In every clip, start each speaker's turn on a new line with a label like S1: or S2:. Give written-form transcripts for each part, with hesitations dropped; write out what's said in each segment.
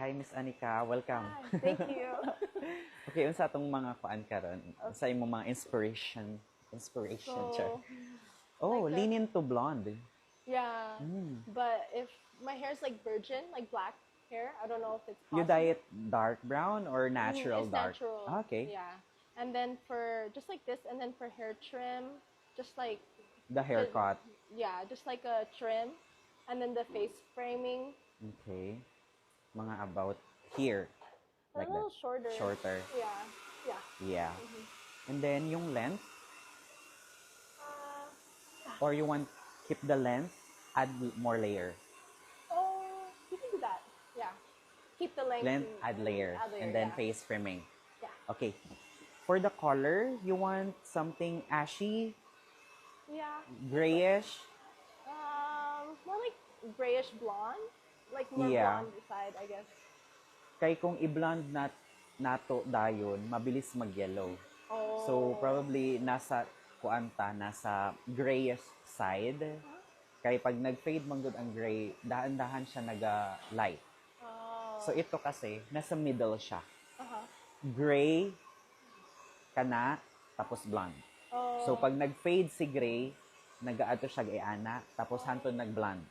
S1: Hi, Miss Anika. Welcome.
S2: Hi, thank you.
S1: Okay, unsa atong mga kuan karon? Sa imong mga inspiration, char.
S2: So,
S1: Oh,
S2: like
S1: lean into blonde.
S2: yeah,
S1: Mm.
S2: but if my hair's like virgin, like black hair, I don't know if it's
S1: You
S2: possible.
S1: dye it dark brown or natural
S2: It's
S1: dark?
S2: natural.
S1: Okay.
S2: Yeah. And then for just like this, and then for hair trim, just like
S1: The
S2: the-
S1: haircut.
S2: yeah, just like a trim, and then the face framing
S1: Okay. Mga about here.
S2: a
S1: Like that.
S2: little shorter.
S1: Shorter.
S2: Yeah, yeah.
S1: Yeah. And then yung length,
S2: Uh,
S1: or you want keep the length, add more layer.
S2: oh, you can do that. Yeah. Keep the length.
S1: Length, add layer. And then
S2: yeah.
S1: face framing.
S2: Yeah.
S1: Okay. For the color, you want something ashy,
S2: Yeah.
S1: grayish.
S2: More like grayish blonde, like more
S1: Yeah.
S2: blonde side, I guess.
S1: Kay kung i-blonde nato dayon, mabilis mag-yellow.
S2: Oh.
S1: So probably nasa nasa grayish side. Kay pag nag-fade man gud ang gray, dahan-dahan siya naga-light.
S2: Oh.
S1: So ito kasi nasa middle siya.
S2: Uh-huh.
S1: Gray kana tapos blonde.
S2: Oh.
S1: So pag nag-fade si gray, nag-aato siya ana tapos hantud nag-blonde.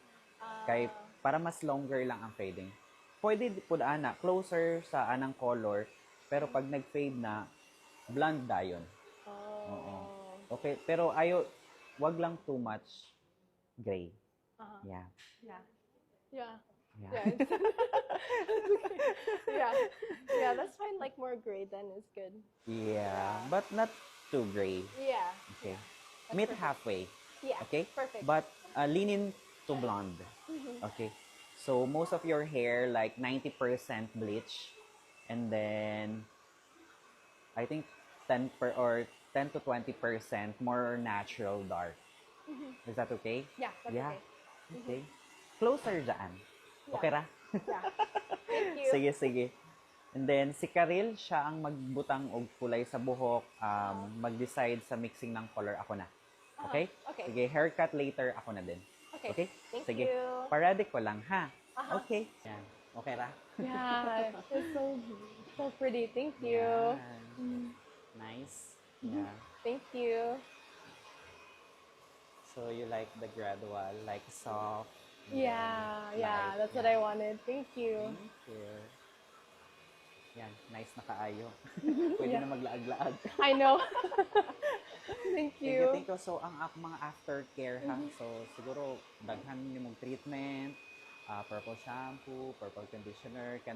S1: Kay para mas longer lang ang fading. Pwede pud ana closer sa anang color, pero pag nag-fade na blonde dayon.
S2: Oh.
S1: Oo. Okay, pero wag lang too much gray.
S2: Uh-huh.
S1: Yeah.
S2: Yeah. Yeah.
S1: Yeah.
S2: Yeah. Yeah. Yeah, that's fine. Like more gray then is good.
S1: Yeah, but not too gray.
S2: Yeah.
S1: Okay.
S2: That's
S1: Meet
S2: perfect.
S1: halfway.
S2: Yeah.
S1: Okay?
S2: Perfect.
S1: But lean into blonde. Okay. So most of your hair like 90% bleach, and then I think 10 to 20% more natural dark. Is that okay?
S2: Yeah, that's
S1: Yeah.
S2: okay.
S1: Okay. Closer dyan.
S2: Yeah.
S1: Okay ra?
S2: Yeah. Thank you.
S1: Sige, sige. And then, si Karil, siya ang magbutang og kulay sa buhok, mag-decide sa mixing ng color, ako na. Okay?
S2: Okay.
S1: Sige, haircut later, ako na din.
S2: Okay. Thank
S1: Sige.
S2: you.
S1: Parade ko lang, ha? Okay. Yan. Okay ra?
S2: Yeah, it's so pretty. Thank you.
S1: Yan. Nice. Yeah.
S2: Thank you.
S1: So, you like the gradual, like soft. and
S2: Yeah,
S1: then
S2: yeah,
S1: light.
S2: that's what I wanted. Thank you.
S1: Thank you. Yan, nice na kaayo. Pwede na maglaag-laag.
S2: I know. Thank
S1: Thank you,
S2: you.
S1: thank you. So, ang mga aftercare ha. So, siguro, daghan niyo mong treatment, purple shampoo, purple conditioner,